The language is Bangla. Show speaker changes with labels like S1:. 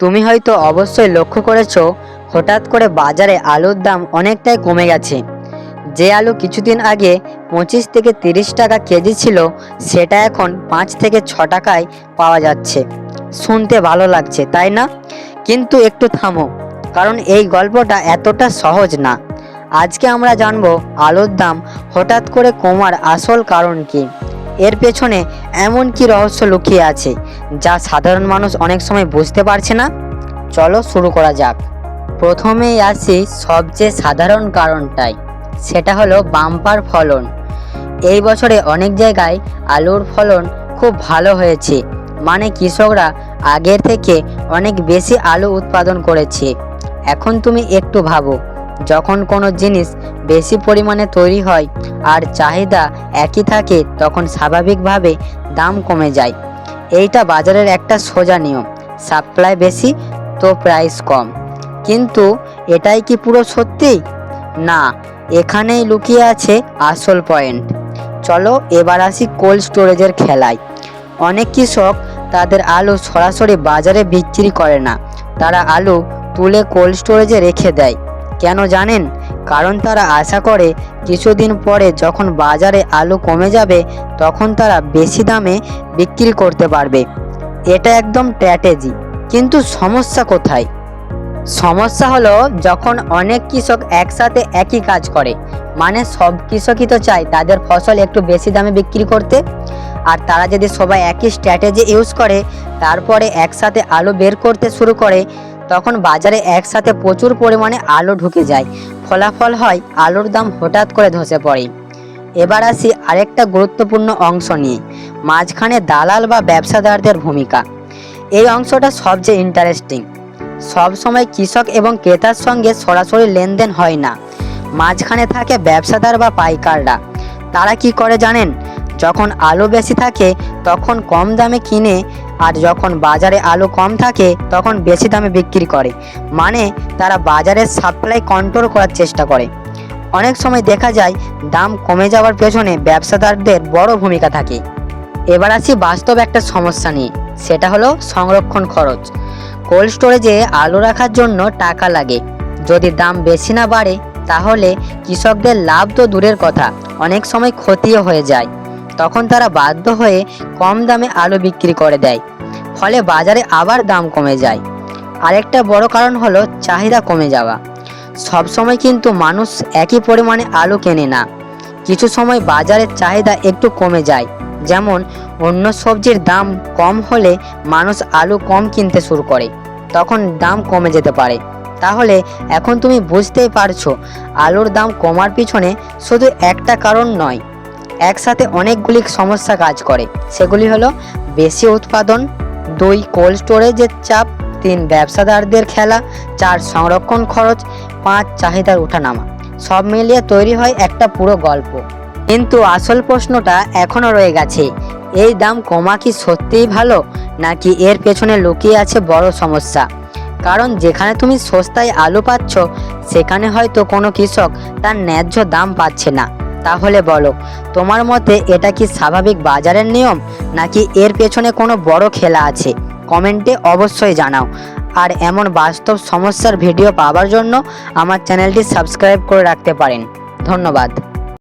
S1: তুমি হয়তো অবশ্যই লক্ষ্য করেছো, হঠাৎ করে বাজারে আলুর দাম অনেকটাই কমে গেছে। যে আলু কিছুদিন আগে 25 থেকে 30 টাকা কেজি ছিল, সেটা এখন 5 থেকে 6 টাকায় পাওয়া যাচ্ছে। শুনতে ভালো লাগছে, তাই না? কিন্তু একটু থামো, কারণ এই গল্পটা এতটা সহজ না। আজকে আমরা জানবো আলুর দাম হঠাৎ করে কমার আসল কারণ কি, এর পেছনে এমন কি রহস্য লুকিয়ে আছে যা সাধারণ মানুষ অনেক সময় বুঝতে পারছে না। চলো শুরু করা যাক। প্রথমেই আসি সবচেয়ে সাধারণ কারণটাই, সেটা হলো বাম্পার ফলন। এই বছরে অনেক জায়গায় আলুর ফলন খুব ভালো হয়েছে, মানে কৃষকরা আগের থেকে অনেক বেশি আলু উৎপাদন করেছে। এখন তুমি একটু ভাবো, যখন কোনো জিনিস বেশি পরিমাণে তৈরি হয় আর চাহিদা একই থাকে, তখন স্বাভাবিকভাবে দাম কমে যায়। এইটা বাজারের একটা সোজা নিয়ম, সাপ্লাই বেশি তো প্রাইস কম। কিন্তু এটাই কি পুরো সত্যি? না, এখানেই লুকিয়ে আছে আসল পয়েন্ট। চলো এবার আসি কোল্ড স্টোরেজের খেলায়। অনেক কৃষক তাদের আলু সরাসরি বাজারে বিক্রি করে না, তারা আলু তুলে কোল্ড স্টোরেজে রেখে দেয়। কেন জানেন? কারণ তারা আশা করে কিছুদিন পরে যখন বাজারে আলু কমে যাবে, তখন তারা বেশি দামে বিক্রি করতে পারবে। এটা একদম স্ট্র্যাটেজি। কিন্তু সমস্যা কোথায়? সমস্যা হলো যখন অনেক কৃষক একসাথে একই কাজ করে, মানে সব কৃষকই তো চায় তাদের ফসল একটু বেশি দামে বিক্রি করতে। আর তারা যদি সবাই একই স্ট্র্যাটেজি ইউজ করে, তারপরে একসাথে আলু বের করতে শুরু করে, তখন বাজারে একসাথে প্রচুর পরিমাণে আলু ঢুকে যায়। ফলাফল হয় আলুর দাম হঠাৎ করে ধসে পড়ে। এবার আসি আরেকটা গুরুত্বপূর্ণ অংশ নিয়ে, মাঝখানে দালাল বা ব্যবসাদারদের ভূমিকা। এই অংশটা সবচেয়ে ইন্টারেস্টিং। সব সময় কৃষক এবং ক্রেতার সঙ্গে সরাসরি লেনদেন হয় না, মাঝখানে থাকে ব্যবসাদার বা পাইকাররা। তারা কি করে জানেন? যখন আলু বেশি থাকে তখন কম দামে কিনে, আর যখন বাজারে আলু কম থাকে তখন বেশি দামে বিক্রি করে। মানে তারা বাজারের সাপ্লাই কন্ট্রোল করার চেষ্টা করে। অনেক সময় দেখা যায় দাম কমে যাওয়ার পেছনে ব্যবসাদারদের বড় ভূমিকা থাকে। এবার আসি বাস্তব একটা সমস্যা নিয়ে, সেটা হলো সংরক্ষণ খরচ। কোল্ড স্টোরেজে আলু রাখার জন্য টাকা লাগে। যদি দাম বেশি না বাড়ে, তাহলে কৃষকদের লাভ তো দূরের কথা, অনেক সময় ক্ষতিও হয়ে যায়। তখন তারা বাধ্য হয়ে কম দামে আলু বিক্রি করে দেয়, ফলে বাজারে আবার দাম কমে যায়। আরেকটা বড় কারণ হলো চাহিদা কমে যাওয়া। সব সময় কিন্তু মানুষ একই পরিমাণে আলু কেনে না। কিছু সময় বাজারের চাহিদা একটু কমে যায়, যেমন অন্য সবজির দাম কম হলে মানুষ আলু কম কিনতে শুরু করে, তখন দাম কমে যেতে পারে। তাহলে এখন তুমি বুঝতেই পারছো, আলুর দাম কমার পিছনে শুধু একটা কারণ নয়, একসাথে অনেকগুলি সমস্যা কাজ করে। সেগুলি হলো বেশি উৎপাদন, 2 কোল্ড স্টোরেজের চাপ, 3 ব্যবসাদারদের খেলা, 4 সংরক্ষণ খরচ, 5 চাহিদার ওঠানামা। সব মিলিয়ে তৈরি হয় একটা পুরো গল্প। কিন্তু আসল প্রশ্নটা এখনও রয়ে গেছে, এই দাম কমা কি সত্যিই ভালো, নাকি এর পেছনে লুকিয়ে আছে বড় সমস্যা? কারণ যেখানে তুমি সস্তায় আলু পাচ্ছ, সেখানে হয়তো কোনো কৃষক তার ন্যায্য দাম পাচ্ছে না। তাহলে বলো, তোমার মতে এটা কি স্বাভাবিক বাজারের নিয়ম, নাকি এর পেছনে কোনো বড় খেলা আছে? কমেন্টে অবশ্যই জানাও। আর এমন বাস্তব সমস্যার ভিডিও পাওয়ার জন্য আমার চ্যানেলটি সাবস্ক্রাইব করে রাখতে পারেন। ধন্যবাদ।